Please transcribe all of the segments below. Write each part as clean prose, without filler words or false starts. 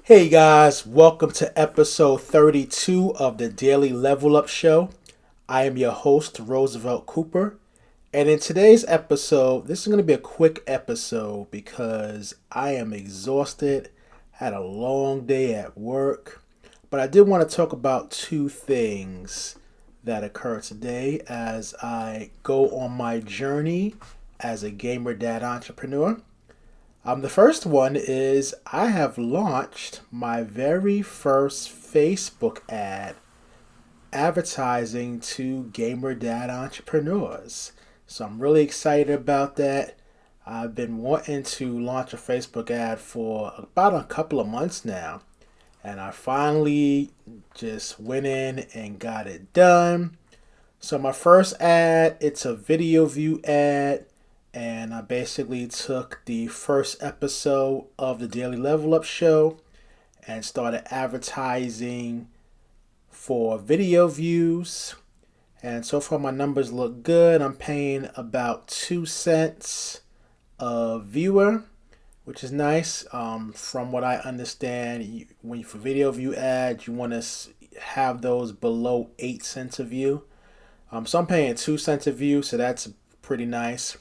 Hey guys, welcome to episode 32 of the Daily Level Up Show. I am your host, Roosevelt Cooper. And in today's episode, this is going to be a quick episode because I am exhausted, had a long day at work. But I did want to talk about two things that occurred today as I go on my journey as a gamer dad entrepreneur. The first one is I have launched my very first Facebook ad advertising to gamer dad entrepreneurs. So I'm really excited about that. I've been wanting to launch a Facebook ad for about a couple of months now. And I finally just went in and got it done. So my first ad, it's a video view ad. And I basically took the first episode of the Daily Level Up show and started advertising for video views. And so far my numbers look good. I'm paying about 2 cents a viewer, which is nice. From what I understand, when for video view ads, you want to have those below 8 cents a view. So I'm paying 2 cents a view, so that's pretty nice.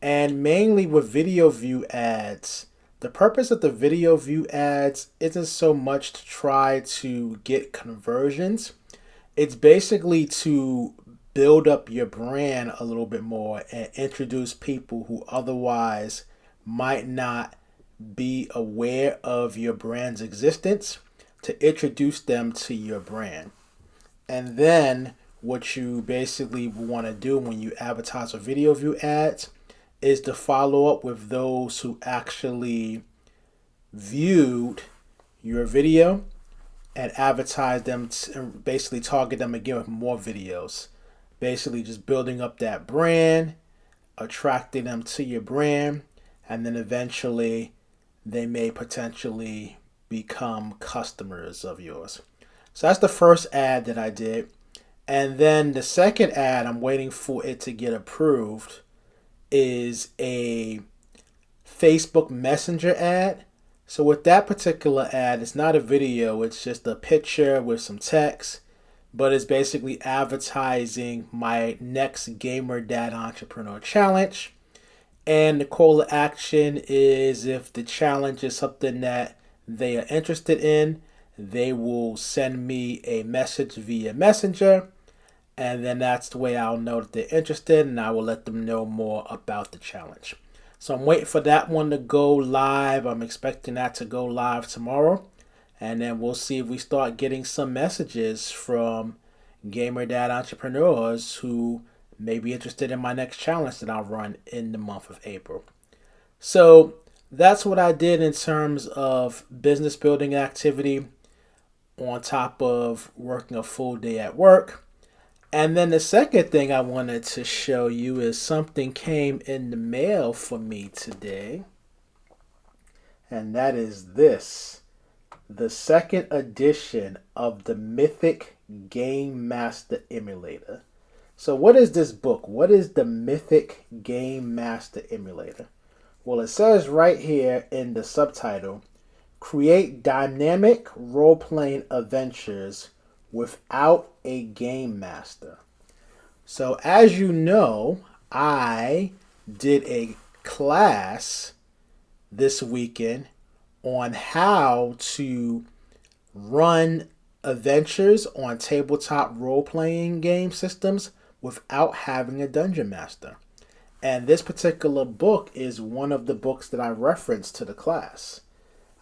And mainly with video view ads, the purpose of the video view ads isn't so much to try to get conversions. It's basically to build up your brand a little bit more and introduce people who otherwise might not be aware of your brand's existence, to introduce them to your brand. And then what you basically want to do when you advertise for video view ads is to follow up with those who actually viewed your video and advertise them, and basically target them again with more videos. Basically just building up that brand, attracting them to your brand, and then eventually they may potentially become customers of yours. So that's the first ad that I did. And then the second ad, I'm waiting for it to get approved, is a Facebook Messenger ad. So with that particular ad, it's not a video, it's just a picture with some text, but it's basically advertising my next Gamer Dad Entrepreneur Challenge. And the call to action is, if the challenge is something that they are interested in, they will send me a message via Messenger. And then that's the way I'll know that they're interested, and I will let them know more about the challenge. So I'm waiting for that one to go live. I'm expecting that to go live tomorrow. And then we'll see if we start getting some messages from gamer dad entrepreneurs who may be interested in my next challenge that I'll run in the month of April. So that's what I did in terms of business building activity on top of working a full day at work. And then the second thing I wanted to show you is something came in the mail for me today. And that is this. The second edition of the Mythic Game Master Emulator. So what is this book? What is the Mythic Game Master Emulator? Well, it says right here in the subtitle, create dynamic role-playing adventures without a game master. So as you know, I did a class this weekend on how to run adventures on tabletop role-playing game systems without having a dungeon master. And this particular book is one of the books that I referenced to the class.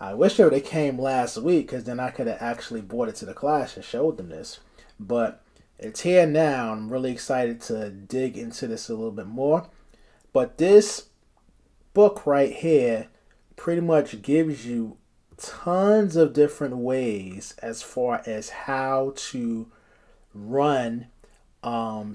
I wish it would have came last week, because then I could have actually brought it to the class and showed them this. But it's here now. I'm really excited to dig into this a little bit more. But this book right here pretty much gives you tons of different ways as far as how to run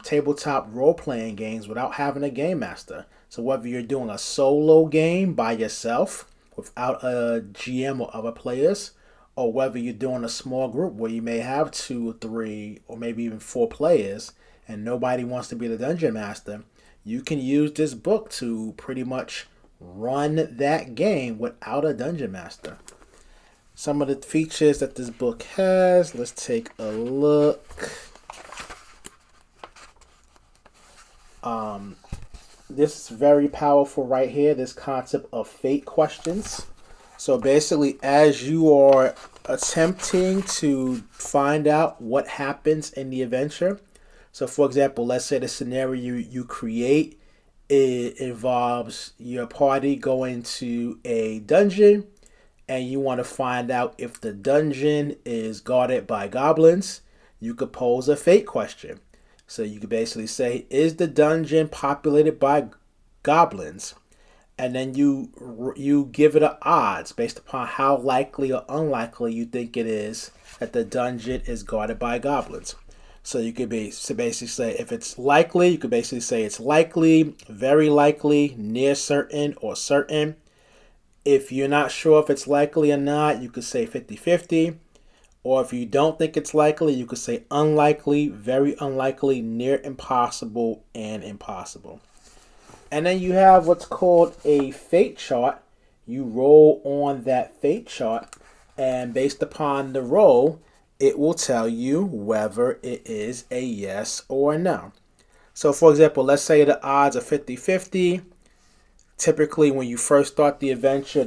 tabletop role-playing games without having a game master. So whether you're doing a solo game by yourself without a GM or other players, or whether you're doing a small group where you may have 2 or 3 or maybe even 4 players and nobody wants to be the dungeon master, you can use this book to pretty much run that game without a dungeon master. some of the features that this book has. Let's take a look. This is very powerful right here, this concept of fate questions. So basically, as you are attempting to find out what happens in the adventure. So for example, let's say the scenario you create, it involves your party going to a dungeon and you want to find out if the dungeon is guarded by goblins. You could pose a fate question. So you could basically say, is the dungeon populated by goblins? And then you give it an odds based upon how likely or unlikely you think it is that the dungeon is guarded by goblins. So you could basically say, if it's likely, you could basically say it's likely, very likely, near certain, or certain. If you're not sure if it's likely or not, you could say 50-50. Or if you don't think it's likely, you could say unlikely, very unlikely, near impossible, and impossible. And then you have what's called a fate chart. You roll on that fate chart, and based upon the roll, it will tell you whether it is a yes or a no. So for example, let's say the odds are 50-50. Typically, when you first start the adventure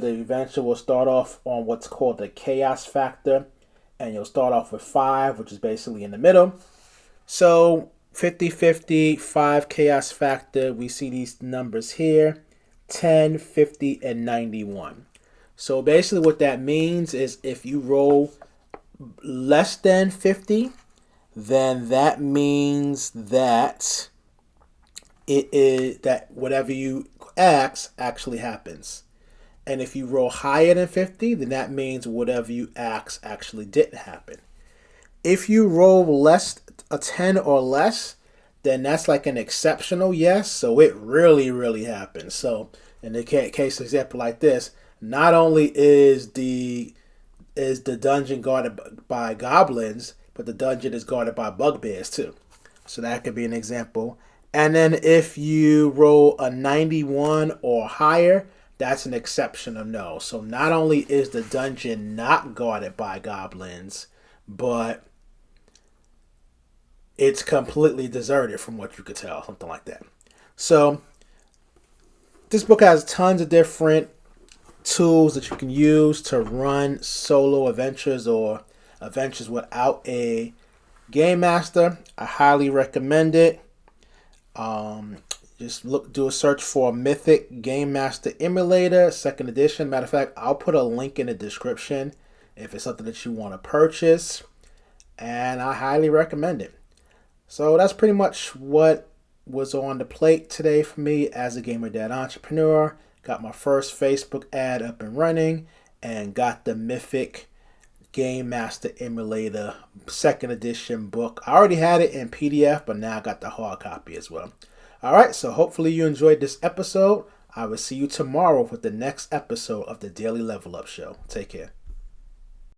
will start off on what's called the chaos factor. And you'll start off with 5, which is basically in the middle. So 50-50, 5 chaos factor. We see these numbers here, 10, 50, and 91. So basically what that means is if you roll less than 50, then that means that it is that whatever you ask actually happens. And if you roll higher than 50, then that means whatever you ask actually didn't happen. If you roll a 10 or less, then that's like an exceptional yes. So it really, really happens. So in the case example like this, not only is the dungeon guarded by goblins, but the dungeon is guarded by bugbears too. So that could be an example. And then if you roll a 91 or higher, that's an exception of no. So not only is the dungeon not guarded by goblins, but it's completely deserted from what you could tell, something like that. So this book has tons of different tools that you can use to run solo adventures or adventures without a game master. I highly recommend it. Just do a search for Mythic Game Master Emulator, 2nd edition. Matter of fact, I'll put a link in the description if it's something that you want to purchase. And I highly recommend it. So that's pretty much what was on the plate today for me as a gamer dad entrepreneur. Got my first Facebook ad up and running and got the Mythic Game Master Emulator 2nd edition book. I already had it in PDF, but now I got the hard copy as well. All right, so hopefully you enjoyed this episode. I will see you tomorrow with the next episode of the Daily Level Up Show. Take care.